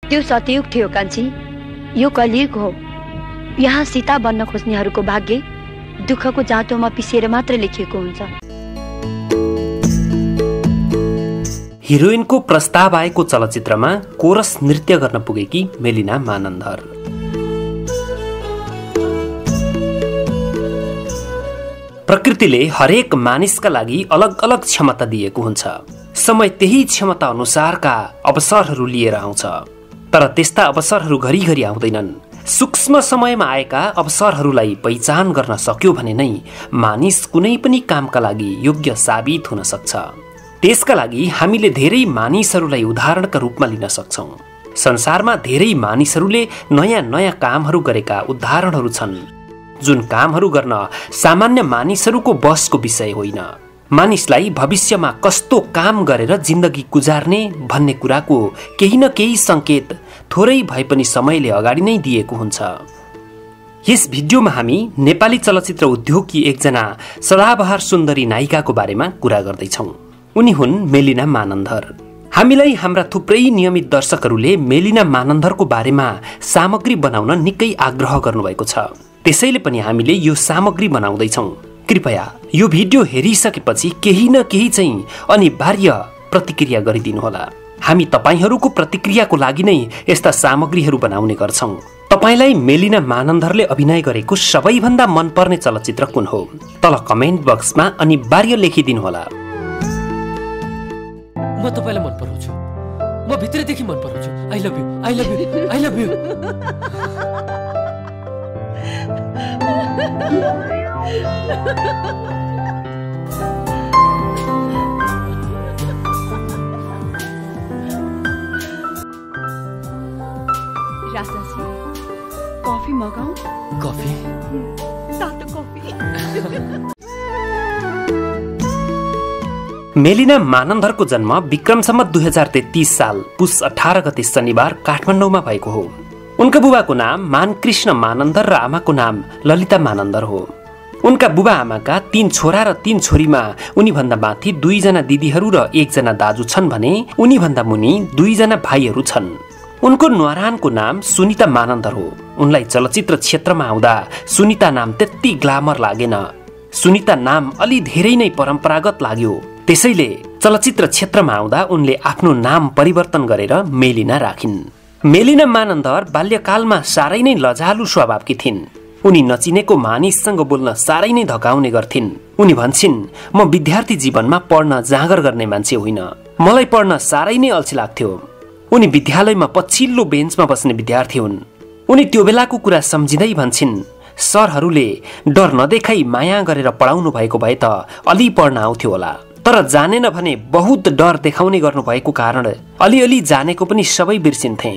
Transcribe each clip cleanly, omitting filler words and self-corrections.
त्यो सतयुग थियो कान्छी, यो कलियुग हो। यहाँ सीता बन्न खोज्नेहरूको भाग्य दुःखको जाँतोमा पिसेर मात्र लेखिएको हुन्छ। हिरोइनको प्रस्ताव आएको चलचित्रमा कोरस नृत्य गर्न पुगेकी मेलिना मानन्धर। प्रकृतिले हरेक मानिसका लागि अलग अलग क्षमता दिएको हुन्छ। समय त्यही क्षमता अनुसारका अवसरहरू लिएर आउँछ, तर त्यस्ता अवसरहरू घरिघरि आउँदैनन्। सूक्ष्म समयमा आएका अवसरहरूलाई पहिचान गर्न सक्यो भने नै मानिस कुनै पनि कामका लागि योग्य साबित हुन सक्छ। त्यसका लागि हामीले धेरै मानिसहरूलाई उदाहरणका रूपमा लिन सक्छौं। संसारमा धेरै मानिसहरूले नयाँ नयाँ कामहरू गरेका उदाहरणहरू छन्, जुन कामहरू गर्न सामान्य मानिसहरूको बसको विषय होइन। मानिसलाई भविष्यमा कस्तो काम गरेर जिन्दगी गुजार्ने भन्ने कुराको केही न केही संकेत थोरै भए पनि समयले अगाडि नै दिएको हुन्छ। यस भिडियोमा हामी नेपाली चलचित्र उद्योगकी एकजना सदाबहार सुन्दरी नायिकाको बारेमा कुरा गर्दैछौँ। उनी हुन् मेलिना मानन्धर। हामीलाई हाम्रा थुप्रै नियमित दर्शकहरूले मेलिना मानन्धरको बारेमा सामग्री बनाउन निकै आग्रह गर्नुभएको छ, त्यसैले पनि हामीले यो सामग्री बनाउँदैछौँ। कृपया यो भिडियो हेरिसकेपछि केही न केही चाहिँ अनिवार्य प्रतिक्रिया गरिदिनुहोला। हामी तपाईहरूको प्रतिक्रियाको लागि नै यस्ता सामग्रीहरू बनाउने गर्छौँ। तपाईलाई मेलिना मानन्धरले अभिनय गरेको सबैभन्दा मनपर्ने चलचित्र कुन हो? तल कमेन्ट बक्समा अनिवार्य लेखिदिनुहोला। म तपाईलाई मन पराउँछु, म भित्रैदेखि मन पराउँछु। I love you, I love you, I love you. Rajaji, coffee मगाऊं? कॉफी? तातो कॉफी। मेलिना मानन्धरको जन्म विक्रम सम्वत 2033 साल पुस 18 गते शनिबार काठमाडौँमा भएको हो। उनका बुबाको नाम मानकृष्ण मानन्धर र आमाको नाम ललिता मानन्धर हो। उनका बुबा आमाका 3 छोरा र 3 छोरीमा उनीभन्दा माथि 2 जना दिदीहरू र 1 जना दाजु छन् भने उनीभन्दा मुनि 2 जना भाइहरू छन्। उनको न्वारानको नाम सुनिता मानन्धर हो। उनलाई चलचित्र क्षेत्रमा आउँदा सुनिता नाम त्यति ग्ल्यामर लागेन। सुनिता नाम अलि धेरै नै परम्परागत लाग्यो। त्यसैले चलचित्र क्षेत्रमा आउँदा उनले आफ्नो नाम परिवर्तन गरेर मेलिना राखिन्। मेलिना मानन्धर बाल्यकालमा साह्रै नै लजालु स्वभावकी थिइन्। उनी नचिनेको मानिससँग बोल्न साह्रै नै धकाउने गर्थिन्। उनी भन्छिन्, म विद्यार्थी जीवनमा पढ्न जाँगर गर्ने मान्छे होइन, मलाई पढ्न साह्रै नै अल्छी लाग्थ्यो। उनी विद्यालयमा पछिल्लो बेन्चमा बस्ने विद्यार्थी हुन्। उनी त्यो बेलाको कुरा सम्झिँदै भन्छिन्, सरहरूले डर नदेखाई माया गरेर पढाउनु भएको भए त अलि पढ्न आउँथ्यो होला, तर जानेन भने बहुत डर देखाउने गर्नु भएको कारण अलिअलि जानेको पनि सबै बिर्सिन्थे।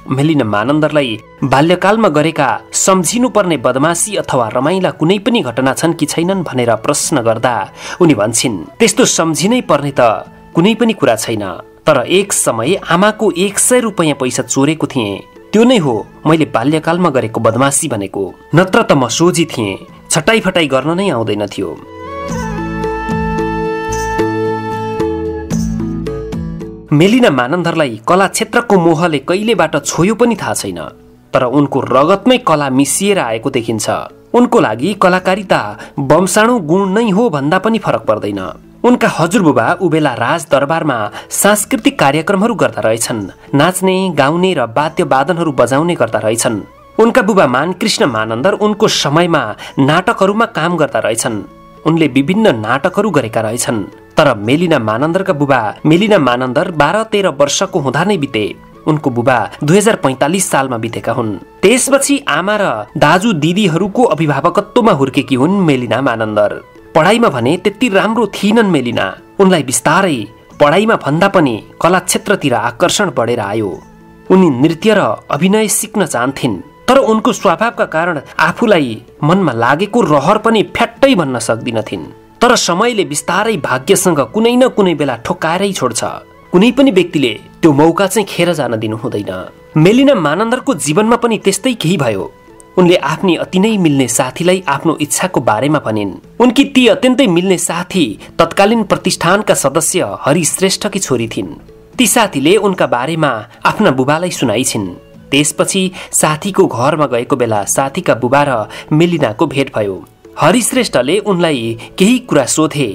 मेलिना मानन्धरलाई बाल्यकालमा गरेका सम्झिनु पर्ने बदमासी अथवा रमाइला कुनै पनि घटना छन् कि छैनन् भनेर प्रश्न गर्दा उनी भन्छिन्, त्यस्तो सम्झिनै पर्ने त कुनै पनि कुरा छैन, तर एक समय आमाको 100 रुपैयाँ पैसा चोरेको थिएँ, त्यो नै हो मैले बाल्यकालमा गरेको बदमासी भनेको, नत्र त म सोझी थिएँ, छटाई फटाई गर्न नै आउँदैन थियो। मेलिना मानन्धरलाई कला क्षेत्रको मोहले कहिलेबाट छोयो पनि थाहा छैन, तर उनको रगतमै कला मिसिएर आएको देखिन्छ। उनको लागि कलाकारिता वंशाणु गुण नै हो भन्दा पनि फरक पर्दैन। उनका हजुरबुबा उबेला राज दरबारमा सांस्कृतिक कार्यक्रमहरू गर्दा रहेछन्, नाच्ने गाउने र वाद्यवादनहरू बजाउने गर्दा रहेछन्। उनका बुबा मानकृष्ण मानन्धर उनको समयमा नाटकहरूमा काम गर्दा रहेछन्। उनले विभिन्न नाटकहरू गरेका रहेछन्, तर मेलिना मानन्धरका बुबा मेलिना मानन्धर 12-13 वर्षको हुँदा नै बिते। उनको बुबा 2045 सालमा बितेका हुन्। त्यसपछि आमा र दाजु दिदीहरूको अभिभावकत्वमा हुर्केकी हुन् मेलिना मानन्धर। पढाइमा भने त्यति राम्रो थिएनन् मेलिना। उनलाई बिस्तारै पढाइमा भन्दा पनि कला क्षेत्रतिर आकर्षण बढेर आयो। उनी नृत्य र अभिनय सिक्न चाहन्थिन्, तर उनको स्वभावका कारण आफूलाई मनमा लागेको रहर पनि फ्याट्टै भन्न सक्दिनथिन्। तर समयले बिस्तारै भाग्यसँग कुनै न कुनै बेला ठोक्काएरै छोड्छ। कुनै पनि व्यक्तिले त्यो मौका चाहिँ खेर जान दिनु हुँदैन। मेलिना मानन्धरको जीवनमा पनि त्यस्तै केही भयो। उनले आफ्नी अति नै मिल्ने साथीलाई आफ्नो इच्छाको बारेमा भनिन्। उनकी ती अत्यन्तै मिल्ने साथी तत्कालीन प्रतिष्ठानका सदस्य हरि श्रेष्ठकी छोरी थिइन्। ती साथीले उनका बारेमा आफ्ना बुबालाई सुनाइछिन्। त्यसपछि साथीको घरमा गएको बेला साथीका बुबा र मेलिनाको भेट भयो। हरिश्रेष्ठले उनलाई केही कुरा सोधे।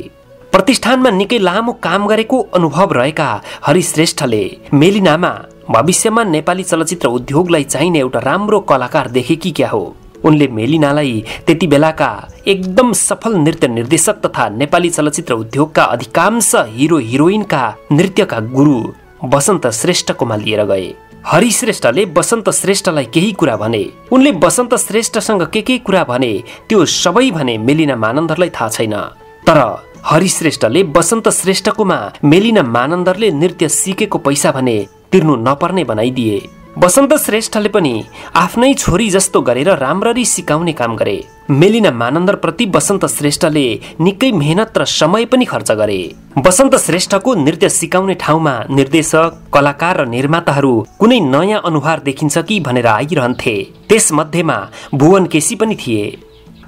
प्रतिष्ठानमा निकै लामो काम गरेको अनुभव रहेका हरिश्रेष्ठले मेलिनामा भविष्यमा नेपाली चलचित्र उद्योगलाई चाहिने एउटा राम्रो कलाकार देखेकी क्या हो। उनले मेलिनालाई त्यति बेलाका एकदम सफल नृत्य निर्देशक तथा नेपाली चलचित्र उद्योगका अधिकांश हिरो हिरोइनका नृत्यका गुरु बसन्त श्रेष्ठकोमा लिएर गए। हरिश्रेष्ठले बसन्त श्रेष्ठलाई केही कुरा भने। उनले बसन्त श्रेष्ठसँग के कुरा भने त्यो सबै भने मेलिना मानन्दरलाई थाहा छैन। तर हरिश्रेष्ठले बसन्त श्रेष्ठकोमा मेलिना मानन्दरले नृत्य सिकेको पैसा भने तिर्नु नपर्ने बनाइदिए। बसन्त श्रेष्ठले पनि आफ्नै छोरी जस्तो गरेर राम्ररी सिकाउने काम गरे। मेलिना मानन्दर प्रति बसन्त श्रेष्ठले निकै मेहनत र समय पनि खर्च गरे। बसन्त श्रेष्ठको नृत्य सिकाउने ठाउँमा निर्देशक, कलाकार र निर्माताहरू कुनै नयाँ अनुहार देखिन्छ कि भनेर आइरहन्थे। त्यसमध्येमा भुवन केसी पनि थिए।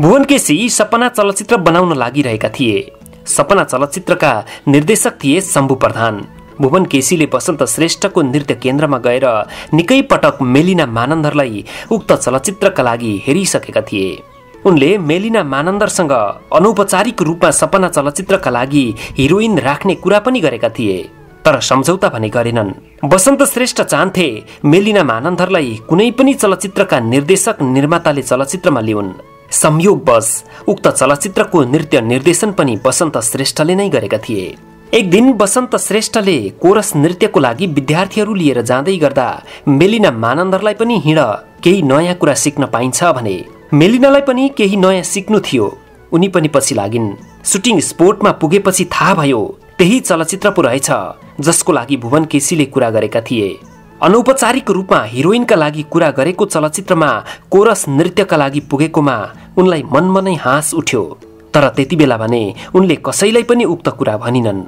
भुवन केसी सपना चलचित्र बनाउन लागिरहेका थिए। सपना चलचित्रका निर्देशक थिए शम्भु प्रधान। भुवन केसीले बसन्त श्रेष्ठको नृत्य केन्द्रमा गएर निकै पटक मेलिना मानन्दरलाई उक्त चलचित्रका लागि हेरिसकेका थिए। उनले मेलिना मानन्दरसँग अनौपचारिक रूपमा सपना चलचित्रका लागि हिरोइन राख्ने कुरा पनि गरेका थिए। तर सम्झौता भने गरेनन्। बसन्त श्रेष्ठ चाहन्थे मेलिना मानन्दरलाई कुनै पनि चलचित्रका निर्देशक निर्माताले चलचित्रमा ल्याउन्। संयोगवश उक्त चलचित्रको नृत्य निर्देशन पनि बसन्त श्रेष्ठले नै गरेका थिए। एक दिन बसन्त श्रेष्ठले कोरस नृत्यको लागि विद्यार्थीहरू लिएर जाँदै गर्दा मेलिना मानन्दरलाई पनि हिँड केही नयाँ कुरा सिक्न पाइन्छ भने। मेलिनालाई पनि केही नयाँ सिक्नु थियो। उनी पनि पछि लागिन्। सुटिङ स्पोटमा पुगेपछि थाहा भयो त्यही चलचित्र पो रहेछ जसको लागि भुवन केसीले कुरा गरेका थिए। अनौपचारिक रूपमा हिरोइनका लागि कुरा गरेको चलचित्रमा कोरस नृत्यका लागि पुगेकोमा उनलाई मनमा नै हाँस उठ्यो। तर त्यति बेला भने उनले कसैलाई पनि उक्त कुरा भनिनन्।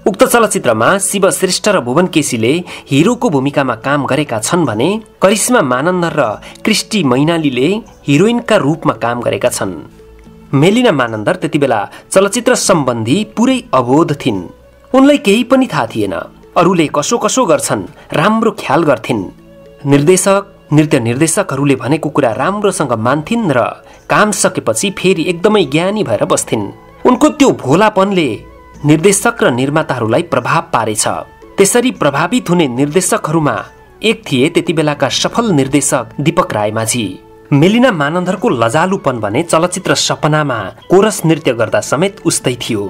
उक्त चलचित्रमा शिव श्रेष्ठ र भुवन केसीले हिरोको भूमिकामा काम गरेका छन् भने करिश्मा मानन्दर र क्रिस्टी मैनालीले हिरोइनका रूपमा काम गरेका छन्। मेलिना मानन्दर त्यति बेला चलचित्र सम्बन्धी पुरै अबोध थिइन्। उनलाई केही पनि थाहा थिएन। अरूले कसो कसो गर्छन् राम्रो ख्याल गर्थिन्। निर्देशक, नृत्य निर्देशकहरूले भनेको कुरा राम्रोसँग मान्थिन् र काम सकेपछि फेरि एकदमै ज्ञानी भएर बस्थिन्। उनको त्यो भोलापनले निर्देशक र निर्माताहरूलाई प्रभाव पारेछ। त्यसरी प्रभावित हुने निर्देशकहरूमा एक थिए त्यति बेलाका सफल निर्देशक दीपक रायमाझी। मेलिना मानन्दरको लजालुपन भने चलचित्र सपनामा कोरस नृत्य गर्दा समेत उस्तै थियो।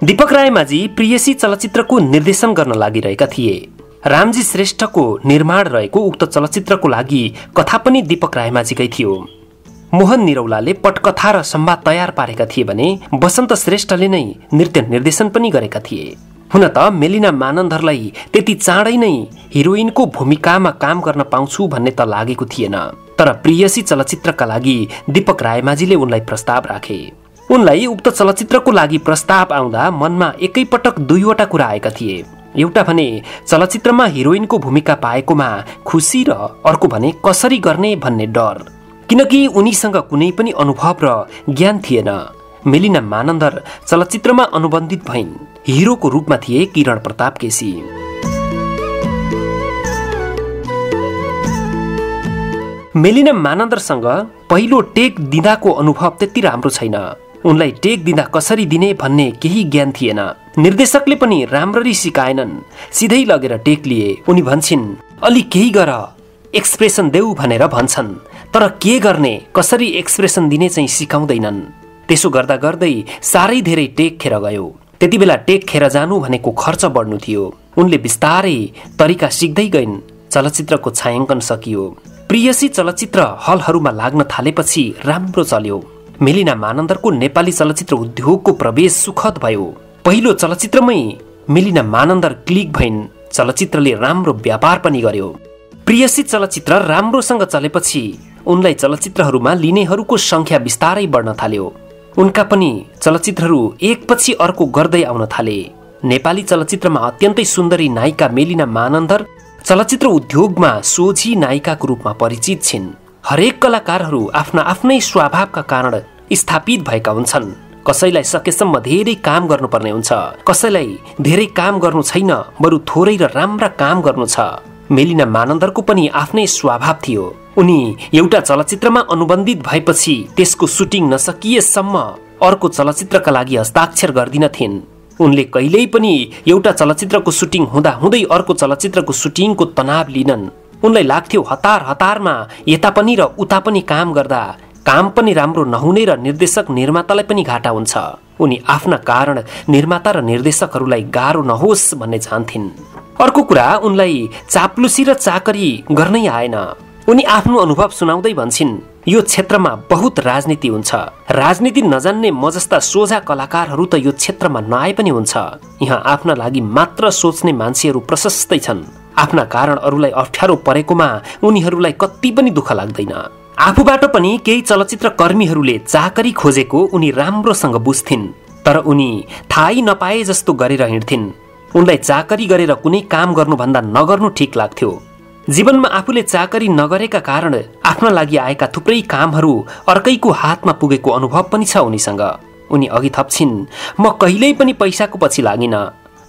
दीपक रायमाझी प्रियसी चलचित्रको निर्देशन गर्न लागिरहेका थिए। रामजी श्रेष्ठको निर्माण रहेको उक्त चलचित्रको लागि कथा पनि दीपक रायमाझीकै थियो। मोहन निरौलाले पटकथा र संवाद तयार पारेका थिए भने बसन्त श्रेष्ठले नै नृत्य निर्देशन पनि गरेका थिए। हुन त मेलिना मानन्दरलाई त्यति चाँडै नै हिरोइनको भूमिकामा काम गर्न पाउँछु भन्ने त लागेको थिएन। तर प्रियसी चलचित्रका लागि दीपक रायमाझीले उनलाई प्रस्ताव राखे। उनलाई उक्त चलचित्रको लागि प्रस्ताव आउँदा मनमा एकैपटक दुईवटा कुरा आएका थिए। एउटा भने चलचित्रमा हिरोइनको भूमिका पाएकोमा खुसी र अर्को भने कसरी गर्ने भन्ने डर। किनकि उनीसँग कुनै पनि अनुभव र ज्ञान थिएन। मेलिना मानन्दर चलचित्रमा अनुबन्धित भइन्। हिरोको रूपमा थिए किरण प्रताप केसी। मेलिना मानन्दरसँग पहिलो टेक दिँदाको अनुभव त्यति राम्रो छैन। उनलाई टेक दिँदा कसरी दिने भन्ने केही ज्ञान थिएन। निर्देशकले पनि राम्ररी सिकाएनन्। सिधै लगेर टेक लिए। उनी भन्छन् अलि केही गर, एक्सप्रेसन देऊ भनेर भन्छन्। तर के गर्ने, कसरी एक्सप्रेसन दिने चाहिँ सिकाउँदैनन्। त्यसो गर्दा गर्दै साह्रै धेरै टेक खेर गयो। त्यति बेला टेक खेर जानु भनेको खर्च बढ्नु थियो। उनले बिस्तारै तरिका सिक्दै गइन्। चलचित्रको छायाङ्कन सकियो। प्रियसी चलचित्र हलहरूमा लाग्न थालेपछि राम्रो चल्यो। मेलिना मानन्दरको नेपाली चलचित्र उद्योगको प्रवेश सुखद भयो। पहिलो चलचित्रमै मेलिना मानन्दर क्लिक भइन्। चलचित्रले राम्रो व्यापार पनि गर्यो। प्रियसी चलचित्र राम्रोसँग चलेपछि उनलाई चलचित्रहरूमा लिनेहरूको संख्या बिस्तारै बढ्न थाल्यो। उनका पनि चलचित्रहरू एकपछि अर्को गर्दै आउन थाले। नेपाली चलचित्रमा अत्यन्तै सुन्दरी नायिका मेलिना मानन्दर चलचित्र उद्योगमा सोझी नायिकाको रूपमा परिचित छिन्। हरेक कलाकारहरू आफ्ना आफ्नै स्वभावका कारण स्थापित भएका हुन्छन्। कसैलाई सकेसम्म धेरै काम गर्नुपर्ने हुन्छ, कसैलाई धेरै काम गर्नु छैन, बरु थोरै र राम्रा काम गर्नु छ। मेलिना मानन्दरको पनि आफ्नै स्वभाव थियो। उनी एउटा चलचित्रमा अनुबन्धित भएपछि त्यसको सुटिङ नसकिएसम्म अर्को चलचित्रका लागि हस्ताक्षर गर्दिनथिन्। उनले कहिल्यै पनि एउटा चलचित्रको सुटिङ हुँदा हुँदै अर्को चलचित्रको सुटिङको तनाव लिनन्। उनलाई लाग्थ्यो हतारमा यता पनि र उता पनि काम गर्दा काम पनि राम्रो नहुने र निर्देशक निर्मातालाई पनि घाटा हुन्छ। उनी आफ्ना कारण निर्माता र निर्देशकहरूलाई गाह्रो नहोस् भन्ने चाहन्थिन्। अर्को कुरा, उनलाई चाप्लुसी र चाकरी गर्नै आएन। उनी आफ्नो अनुभव सुनाउँदै भन्छन्, यो क्षेत्रमा बहुत राजनीति हुन्छ। राजनीति नजान्ने म जस्ता सोझा कलाकारहरू त यो क्षेत्रमा नआए पनि हुन्छ। यहाँ आफ्ना लागि मात्र सोच्ने मान्छेहरू प्रशस्तै छन्। आफ्ना कारण अरूलाई अप्ठ्यारो परेकोमा उनीहरूलाई कति पनि दुःख लाग्दैन। आफूबाट पनि केही चलचित्र कर्मीहरूले चाकरी खोजेको उनी राम्रोसँग बुझ्थिन्, तर उनी थाहै नपाए जस्तो गरेर हिँड्थिन्। उनलाई चाकरी गरेर कुनै काम गर्नुभन्दा नगर्नु ठिक लाग्थ्यो। जीवनमा आफूले चाकरी नगरेका कारण आफ्ना लागि आएका थुप्रै कामहरू अर्कैको हातमा पुगेको अनुभव पनि छ उनीसँग। उनी अघि थप्छिन्, म कहिल्यै पनि पैसाको पछि लागिन।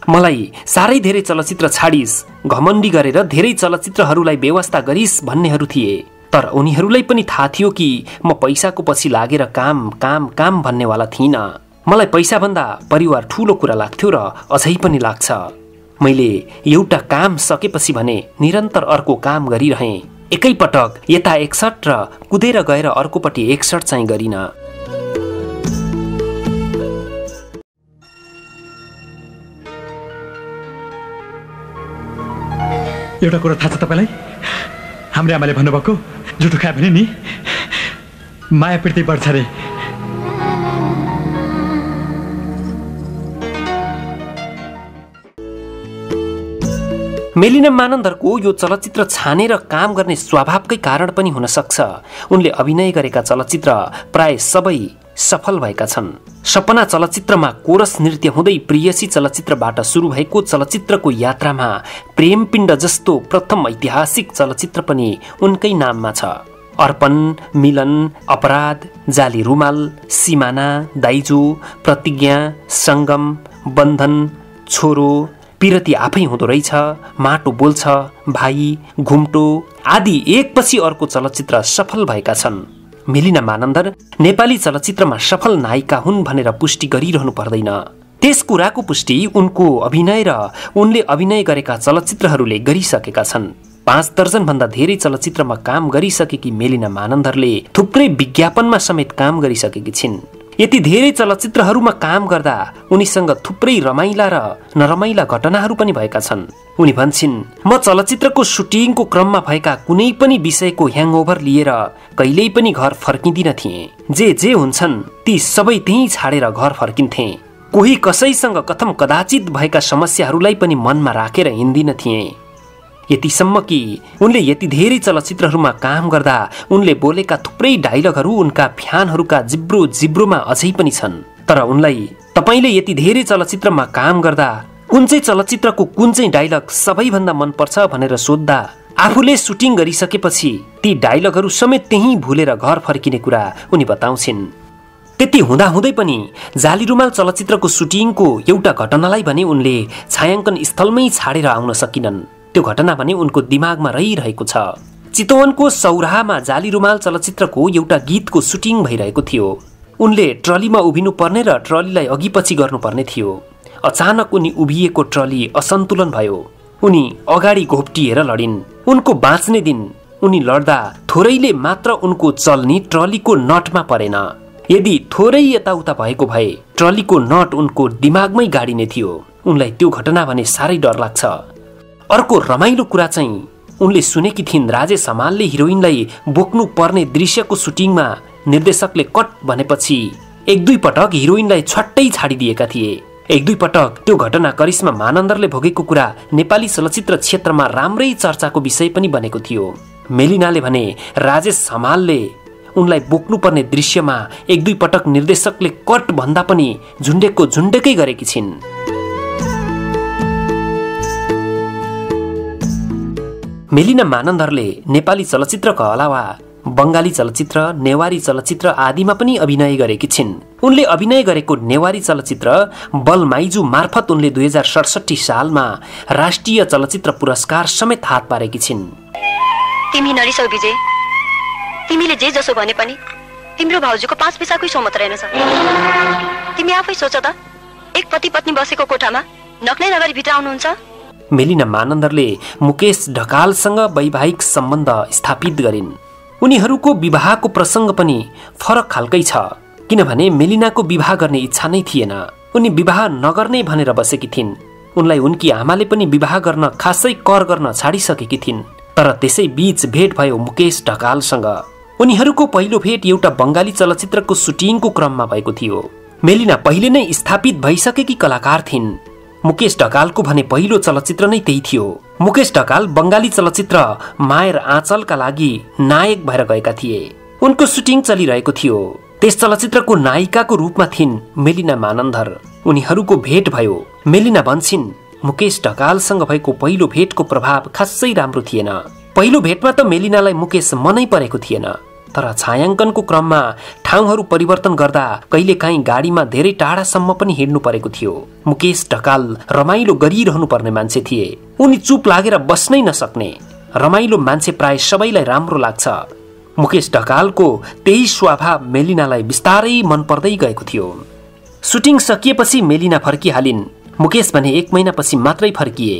मलाई साह्रै धेरै चलचित्र छाडिस्, घमण्डी गरेर धेरै चलचित्रहरूलाई व्यवस्था गरिस् भन्नेहरू थिए, तर उनीहरूलाई पनि थाहा थियो कि म पैसाको पछि लागेर काम भन्नेवाला थिइनँ। मलाई पैसाभन्दा परिवार ठूलो कुरा लाग्थ्यो र अझै पनि लाग्छ। मैले एउटा काम सकेपछि भने निरन्तर अर्को काम गरिरहेँ। एकैपटक यता 61 र कुदेर गएर अर्कोपट्टि 61 चाहिँ गरिन। एउटा कुरा थाहा छ तपाईँलाई? हाम्रो आमाले भन्नुभएको, जुठो खायो भने नि माया प्रीति बढ्छ रे। मेलिना मानन्दरको यो चलचित्र छानेर काम गर्ने स्वभावकै कारण पनि हुन सक्छ। उनले अभिनय गरेका चलचित्र प्राय सबै सफल भएका छन्। सपना चलचित्रमा कोरस नृत्य हुँदै प्रियसी चलचित्रबाट सुरु भएको चलचित्रको यात्रामा प्रेमपिण्ड जस्तो प्रथम ऐतिहासिक चलचित्र पनि उनकै नाममा छ। अर्पण, मिलन, अपराध, जाली रुमाल, सिमाना, दाइजो, प्रतिज्ञा, सङ्गम, बन्धन, छोरो, पिरती आफै हुँदो रहेछ, माटो बोल्छ, भाइ, घुम्टो आदि एकपछि अर्को चलचित्र सफल भएका छन्। मेलिना मानन्दर नेपाली चलचित्रमा सफल नायिका हुन् भनेर पुष्टि गरिरहनु पर्दैन। त्यस कुराको पुष्टि उनको अभिनय र उनले अभिनय गरेका चलचित्रहरूले गरिसकेका छन्। 5 दर्जन भन्दा धेरै चलचित्रमा काम गरिसकेकी मेलिना मानन्दरले थुप्रै विज्ञापनमा समेत काम गरिसकेकी छिन्। यति धेरै चलचित्रहरूमा काम गर्दा उनीसँग थुप्रै रमाइला र नरमाइला घटनाहरू पनि भएका छन्। उनी भन्छन्, म चलचित्रको सुटिङको क्रममा भएका कुनै पनि विषयको ह्याङओभर लिएर कहिल्यै पनि घर फर्किँदिन थिए। जे हुन्छन् ती सबै त्यही छाडेर घर फर्किन्थे। कोही कसैसँग कथम कदाचित भएका समस्याहरूलाई पनि मनमा राखेर हिँड्दिन थिए। यतिसम्म कि उनले यति धेरै चलचित्रहरूमा काम गर्दा उनले बोलेका थुप्रै डायलगहरू उनका फ्यानहरूका जिब्रोमा अझै पनि छन्। तर उनलाई तपाईले यति धेरै चलचित्रमा काम गर्दा कुन चाहिँ चलचित्रको कुन चाहिँ डायलग सबैभन्दा मन पर्छ भनेर सोध्दा आफूले सुटिङ गरिसकेपछि ती डायलगहरू समेत त्यही भुलेर घर फर्किने कुरा उनी बताउँछिन्। त्यति हुँदाहुँदै पनि जाली रुमाल चलचित्रको सुटिङको एउटा घटनालाई भने उनले छायाङ्कन स्थलमै छाडेर आउन सकिनन्। त्यो घटना भने उनको दिमागमा रहिरहेको छ। चितवनको सौराहामा जाली रुमाल चलचित्रको एउटा गीतको सुटिङ भइरहेको थियो। उनले ट्रलीमा उभिनु पर्ने र ट्रलीलाई अघि पछि गर्नुपर्ने थियो। अचानक उनी उभिएको ट्रली असन्तुलन भयो। उनी अगाडि घोप्टिएर लडिन्। उनको बाँच्ने दिन उनी लड्दा थोरैले मात्र उनको चल्नी ट्रलीको नटमा परेन। यदि थोरै यताउता भएको भए ट्रलीको नट उनको दिमागमै गाडिने थियो। उनलाई त्यो घटना भने साह्रै डर लाग्छ। अर्को रमाइलो कुरा चाहिँ उनले सुनेकी थिइन् राजेश हमालले हिरोइनलाई बोक्नु पर्ने दृश्यको सुटिङमा निर्देशकले कट भनेपछि 1-2 पटक हिरोइनलाई छट्टै छाडिदिएका थिए। 1-2 पटक त्यो घटना करिश्मा मानन्दरले भोगेको कुरा नेपाली चलचित्र क्षेत्रमा राम्रै चर्चाको विषय पनि बनेको थियो। मेलिनाले भने राजेश हमालले उनलाई बोक्नुपर्ने दृश्यमा 1-2 पटक निर्देशकले कट भन्दा पनि झुन्डेकै गरेकी छिन्। मेलिना मानन्दरले नेपाली चलचित्रका अलावा बंगाली चलचित्र, नेवारी चलचित्र आदिमा पनि अभिनय गरेकी छिन्। उनले अभिनय गरेको नेवारी चलचित्र बलमाइजु मार्फत उनले 2067 सालमा राष्ट्रिय चलचित्र पुरस्कार समेत हात पारेकी छिन्। तिमी नरिसौ विजय, तिमीले जे जसो भने पनि तिम्रो भाउजूको 5 पैसाकै सोमत रहेनछ। तिमी आफै सोच त, एक पति पत्नी बसेको कोठामा नक्नै नगरी भित्र आउनुहुन्छ। मेलिना मानन्दरले मुकेश ढकालसँग वैवाहिक सम्बन्ध स्थापित गरिन्। उनीहरूको विवाहको प्रसङ्ग पनि फरक खालकै छ, किनभने मेलिनाको विवाह गर्ने इच्छा नै थिएन। उनी विवाह नगर्ने भनेर बसेकी थिइन्। उनलाई उनकी आमाले पनि विवाह गर्न खासै कर गर्न छाडिसकेकी थिइन्। तर त्यसै बीच भेट भयो मुकेश ढकालसँग। उनीहरूको पहिलो भेट एउटा बंगाली चलचित्रको सुटिङको क्रममा भएको थियो। मेलिना पहिले नै स्थापित भइसकेकी कलाकार थिइन्। मुकेश ढकालको भने पहिलो चलचित्र नै त्यही थियो। मुकेश ढकाल बंगाली चलचित्र मायर आँचलका लागि नायक भएर गएका थिए। उनको सुटिङ चलिरहेको थियो। त्यस चलचित्रको नायिकाको रूपमा थिइन् मेलिना मानन्दर। उनीहरूको भेट भयो। मेलिना भन्छिन्, मुकेश ढकालसँग भएको पहिलो भेटको प्रभाव खासै राम्रो थिएन। पहिलो भेटमा त मेलिनालाई मुकेश मनै परेको थिएन। तर छायाङ्कनको क्रममा ठाउँहरू परिवर्तन गर्दा कहिलेकाहीँ गाडीमा धेरै टाढासम्म पनि हिँड्नु परेको थियो। मुकेश ढकाल रमाइलो गरिरहनु पर्ने मान्छे थिए। उनी चुप लागेर बस्नै नसक्ने। रमाइलो मान्छे प्राय सबैलाई राम्रो लाग्छ। मुकेश ढकालको त्यही स्वभाव मेलिनालाई बिस्तारै मन पर्दै गएको थियो। सुटिङ सकिएपछि मेलिना फर्किहालिन्। मुकेश भने 1 महिनापछि मात्रै फर्किए।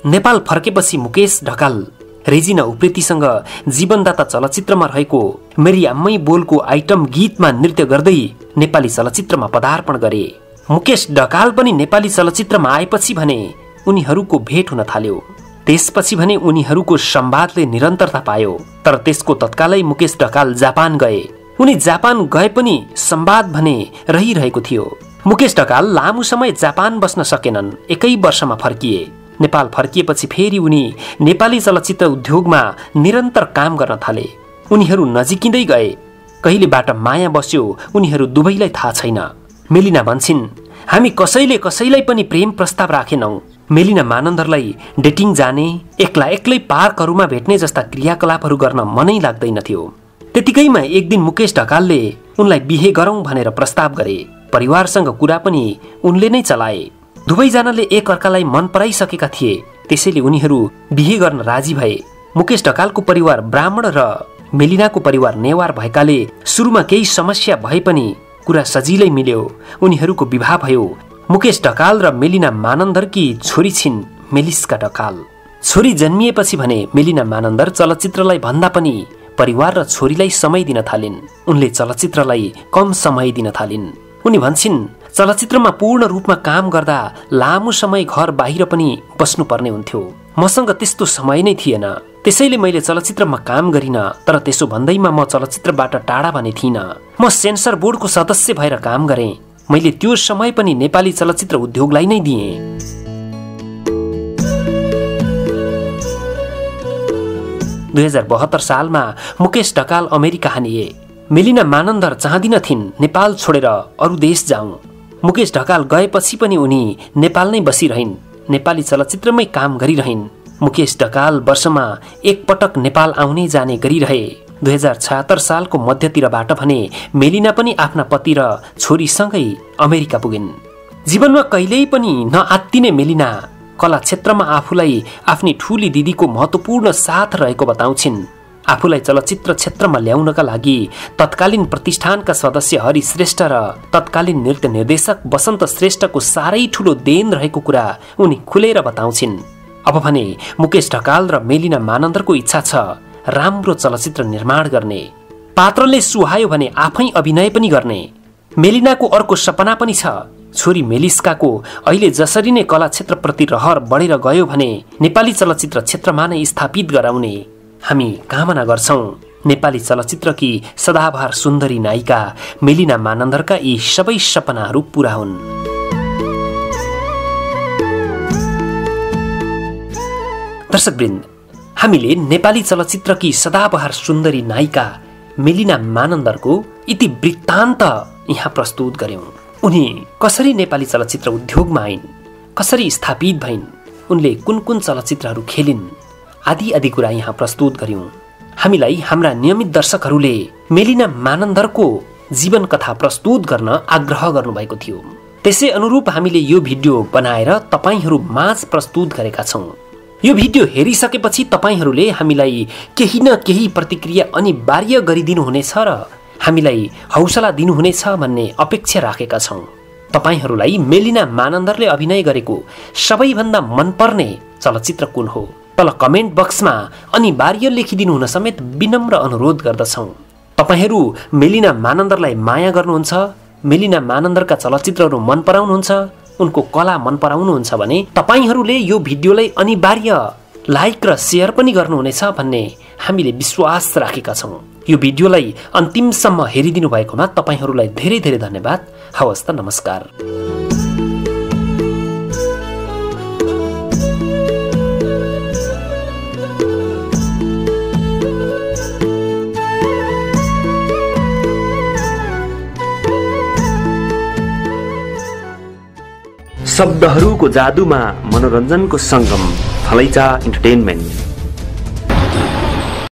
नेपाल फर्केपछि मुकेश ढकाल रेजिना उप्रेतीसँग जीवनदाता चलचित्रमा रहेको मेरी आम्मै बोलको आइटम गीतमा नृत्य गर्दै नेपाली चलचित्रमा पदार्पण गरे। मुकेश ढकाल पनि नेपाली चलचित्रमा आएपछि भने उनीहरूको भेट हुन थाल्यो। त्यसपछि भने उनीहरूको संवादले निरन्तरता पायो। तर त्यसको तत्कालै मुकेश ढकाल जापान गए। उनी जापान गए पनि संवाद भने रहिरहेको थियो। मुकेश ढकाल लामो समय जापान बस्न सकेनन्। 1 वर्षमा फर्किए। नेपाल फर्किएपछि फेरि उनी नेपाली चलचित्र उद्योगमा निरन्तर काम गर्न थाले। उनीहरू नजिकिँदै गए। कहिलेबाट माया बस्यो उनीहरू दुवैलाई थाहा छैन। मेलिना भन्छिन्, हामी कसैले कसैलाई पनि प्रेम प्रस्ताव राखेनौं। मेलिना मानन्दरलाई डेटिङ जाने, एक्लै पार्कहरूमा भेट्ने जस्ता क्रियाकलापहरू गर्न मनै लाग्दैनथ्यो। त्यतिकैमा एक दिन मुकेश ढकालले उनलाई बिहे गरौं भनेर प्रस्ताव गरे। परिवारसँग कुरा पनि उनले नै चलाए। दुवैजनाले एक अर्कालाई मन पराइसकेका थिए। त्यसैले उनीहरू बिहे गर्न राजी भए। मुकेश ढकालको परिवार ब्राह्मण र मेलिनाको परिवार नेवार भएकाले सुरुमा केही समस्या भए पनि कुरा सजिलै मिल्यो। उनीहरूको विवाह भयो। मुकेश ढकाल र मेलिना मानन्दरकी छोरी छिन् मेलिस्का ढकाल। छोरी जन्मिएपछि भने मेलिना मानन्दर चलचित्रलाई भन्दा पनि परिवार र छोरीलाई समय दिन थालिन्। उनले चलचित्रलाई कम समय दिन थालिन्। उनी भन्छिन्, चलचित्रमा पूर्ण रूपमा काम गर्दा लामो समय घर बाहिर पनि बस्नुपर्ने हुन्थ्यो। मसँग त्यस्तो समय नै थिएन। त्यसैले मैले चलचित्रमा काम गरिन। तर त्यसो भन्दैमा म चलचित्रबाट टाढा भने थिइनँ। म सेन्सर बोर्डको सदस्य भएर काम गरेँ। मैले त्यो समय पनि नेपाली चलचित्र उद्योगलाई नै दिएँ। – 2072 सालमा मुकेश ढकाल अमेरिका हानिए। मेलिना मानन्दर चाहदिन थिइन् नेपाल छोडेर अरू देश जाउँ। मुकेश ढकाल गएपछि पनि उनी नेपाल नै बसिरहिन्। नेपाली चलचित्रमै काम गरिरहिन्। मुकेश ढकाल वर्षमा 1 पटक नेपाल आउने जाने गरिरहे। 2076 सालको मध्यतिरबाट भने मेलिना पनि आफ्ना पति र छोरीसँगै अमेरिका पुगिन्। जीवनमा कहिल्यै पनि नआत्तिने मेलिना कला क्षेत्रमा आफूलाई आफ्नी ठूली दिदीको महत्त्वपूर्ण साथ रहेको बताउँछिन्। आफूलाई चलचित्र क्षेत्रमा ल्याउनका लागि तत्कालीन प्रतिष्ठानका सदस्य हरि श्रेष्ठ र तत्कालीन नृत्य निर्देशक वसन्त श्रेष्ठको साह्रै ठूलो देन रहेको कुरा उनी खुलेर बताउँछिन्। अब भने मुकेश ढकाल र मेलिना मानन्दरको इच्छा छ राम्रो चलचित्र निर्माण गर्ने। पात्रले सुहायो भने आफै अभिनय पनि गर्ने। मेलिनाको अर्को सपना पनि छ। छोरी मेलिस्काको अहिले जसरी नै कला क्षेत्रप्रति रहर बढेर गयो भने नेपाली चलचित्र क्षेत्रमा नै स्थापित गराउने हामी कामना गर्छौं। नेपाली चलचित्रकी सदाबहार सुन्दरी नायिका मेलिना मानन्दरका यी सबै सपनाहरू पूरा हुन्। दर्शकवृन्द, हामीले नेपाली चलचित्रकी सदाबहार सुन्दरी नायिका मेलिना मानन्दरको इतिवृत्तान्त यहाँ प्रस्तुत गर्यौं। उनी कसरी नेपाली चलचित्र उद्योगमा आइन्, कसरी स्थापित भइन्, उनले कुन कुन चलचित्रहरू खेलिन् आदि कुरा यहाँ प्रस्तुत गर्यौं। हामीलाई हाम्रा नियमित दर्शकहरूले मेलिना मानन्दरको जीवन कथा प्रस्तुत गर्न आग्रह गर्नुभएको थियो। त्यसै अनुरूप हामीले यो भिडियो बनाएर तपाईहरू माझ प्रस्तुत गरेका छौं। यो भिडियो हेरिसकेपछि तपाईहरूले हामीलाई केही न केही प्रतिक्रिया अनिवार्य गरिदिनु हुनेछ र हामीलाई हौसला दिनुहुनेछ भन्ने अपेक्षा राखेका छौं। तपाईहरूलाई मेलिना मानन्दरले अभिनय गरेको सबैभन्दा मनपर्ने चलचित्र कुन हो? तल कमेन्ट बक्समा अनिवार्य लेखिदिनु हुन समेत विनम्र अनुरोध गर्दछौं। तपाईहरू मेलिना मानन्दरलाई माया गर्नुहुन्छ, मेलिना मानन्दरका चलचित्रहरू मन पराउनुहुन्छ, उनको कला मन पराउनुहुन्छ भने तपाईहरूले यो भिडियोलाई अनिवार्य लाइक र शेयर पनि गर्नुहुनेछ भन्ने हामीले विश्वास राखेका छौं। यो भिडियोलाई अन्तिमसम्म हेरिदिनु भएकोमा तपाईहरूलाई धेरै धेरै धन्यवाद। हवस् त, नमस्कार। शब्दहरूको जादुमा मनोरञ्जनको सङ्गम, थलैचा इन्टरटेनमेन्ट।